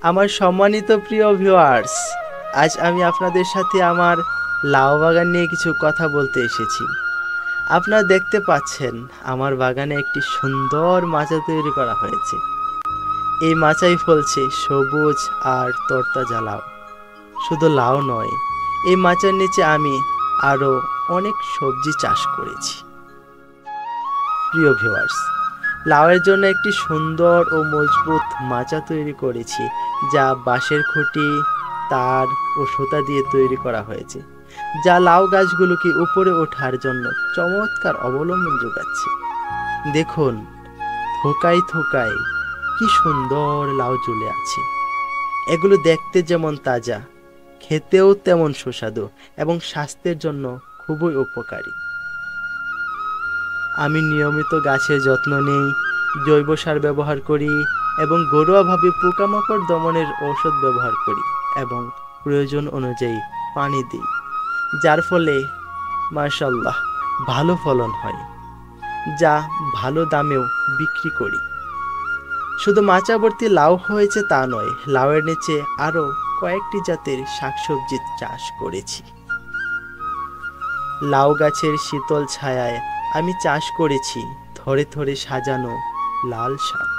আমার সম্মানিত প্রিয় ভিউয়ার্স, আজ আমি আপনাদের সাথে আমার লাউ বাগান নিয়ে কিছু কথা বলতে এসেছি। আপনারা দেখতে পাচ্ছেন আমার বাগানে একটি সুন্দর মাচা তৈরি করা হয়েছে। এই মাচায় ফলছে সবুজ আর তরতাজা লাউ। শুধু লাউ নয়, এই মাচার নিচে আমি আরও অনেক সবজি চাষ করেছি। প্রিয় ভিউয়ার্স, লাউয়ের জন্য একটি সুন্দর ও মজবুত মাচা তৈরি করেছি, যা বাঁশের খুঁটি, তার ও সুতা দিয়ে তৈরি করা হয়েছে, যা লাউ গাছগুলোকে উপরে ওঠার জন্য চমৎকার অবলম্বন যোগাচ্ছে। দেখুন, থোকায় থোকায় কি সুন্দর লাউ ঝুলে আছে। এগুলো দেখতে যেমন তাজা, খেতেও তেমন সুস্বাদু এবং স্বাস্থ্যের জন্য খুবই উপকারী। আমি নিয়মিত গাছের যত্ন নিই, জৈব সার ব্যবহার করি এবং ঘরোয়াভাবে পোকামাকড় দমনের ঔষধ ব্যবহার করি এবং প্রয়োজন অনুযায়ী পানি দিই, যার ফলে মাশাআল্লাহ ভালো ফলন হয়, যা ভালো দামেও বিক্রি করি। শুধু মাচাভর্তি লাউ হয়েছে তা নয়, লাউয়ের নিচে আরও কয়েকটি জাতের শাকসবজি চাষ করেছি। লাউ গাছের শীতল ছায়ায় আমি চাষ করেছি থরে থরে সাজানো লাল শাক।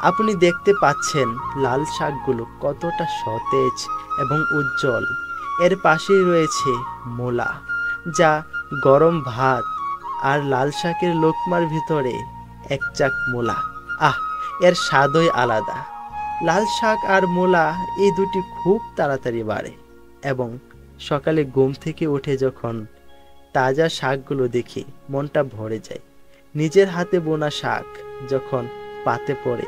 আপনি দেখতে পাচ্ছেন লাল শাকগুলো কতটা সতেজ এবং উজ্জ্বল। এর পাশেই রয়েছে মূলা, যা গরম ভাত আর লাল শাকের লোকমার ভিতরে এক চাক মূলা, আহ, এর স্বাদই আলাদা। লাল শাক আর মূলা এই দুটি খুব তাড়াতাড়ি বাড়ে এবং সকালে ঘুম থেকে উঠে যখন তাজা শাকগুলো দেখি মনটা ভরে যায়। নিজের হাতে বোনা শাক যখন পাতে পড়ে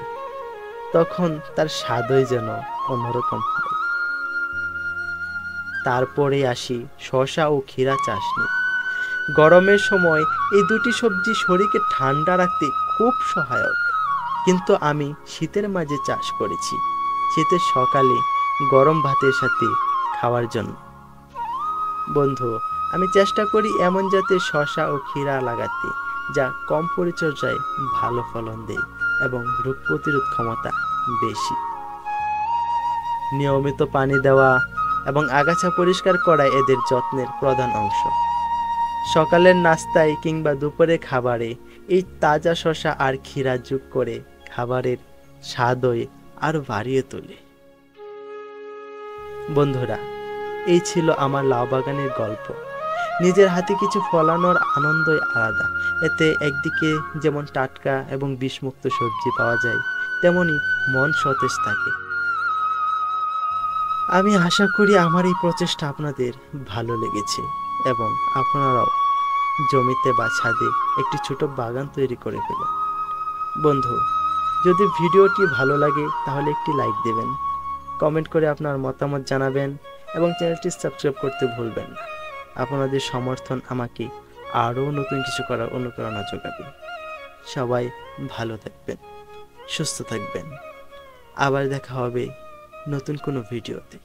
তখন তার স্বাদই যেন অন্যরকম হয়। তারপরে আসি শসা ও ক্ষীরা চাষ নিয়ে। গরমের সময় এই দুটি সবজি শরীরকে ঠান্ডা রাখতে খুব সহায়ক, কিন্তু আমি শীতের মাঝে চাষ করেছি শীতের সকালে গরম ভাতের সাথে খাওয়ার জন্য। বন্ধু, আমি চেষ্টা করি এমন জাতের শসা ও ক্ষীরা লাগাতে যা কম পরিচর্যায় ভালো ফলন দেয় এবং রোগ প্রতিরোধ ক্ষমতা বেশি। নিয়মিত পানি দেওয়া এবং আগাছা পরিষ্কার করা এদের যত্নের প্রধান অংশ। সকালের নাস্তায় কিংবা দুপুরে খাবারে এই তাজা শসা আর ক্ষীরা যোগ করে খাবারের স্বাদই আরো বাড়িয়ে তোলে। বন্ধুরা, এই ছিল আমার লাউ বাগানের গল্প। নিজের হাতে কিছু ফলানোর আনন্দই আলাদা। এতে একদিকে যেমন টাটকা এবং বিষমুক্ত সবজি পাওয়া যায়, তেমনি মন সতেজ থাকে। আমি আশা করি আমার এই প্রচেষ্টা আপনাদের ভালো লেগেছে এবং আপনারাও জমিতে বা ছাদে একটি ছোট বাগান তৈরি করে ফেলুন। বন্ধু, যদি ভিডিওটি ভালো লাগে তাহলে একটি লাইক দেবেন, কমেন্ট করে আপনার মতামত জানাবেন এবং চ্যানেলটি সাবস্ক্রাইব করতে ভুলবেন না। আপনাদের সমর্থন আমাকে আরও নতুন কিছু করার অনুপ্রেরণা যোগাবে। সবাই ভালো থাকবেন, সুস্থ থাকবেন। আবার দেখা হবে নতুন কোনো ভিডিওতে।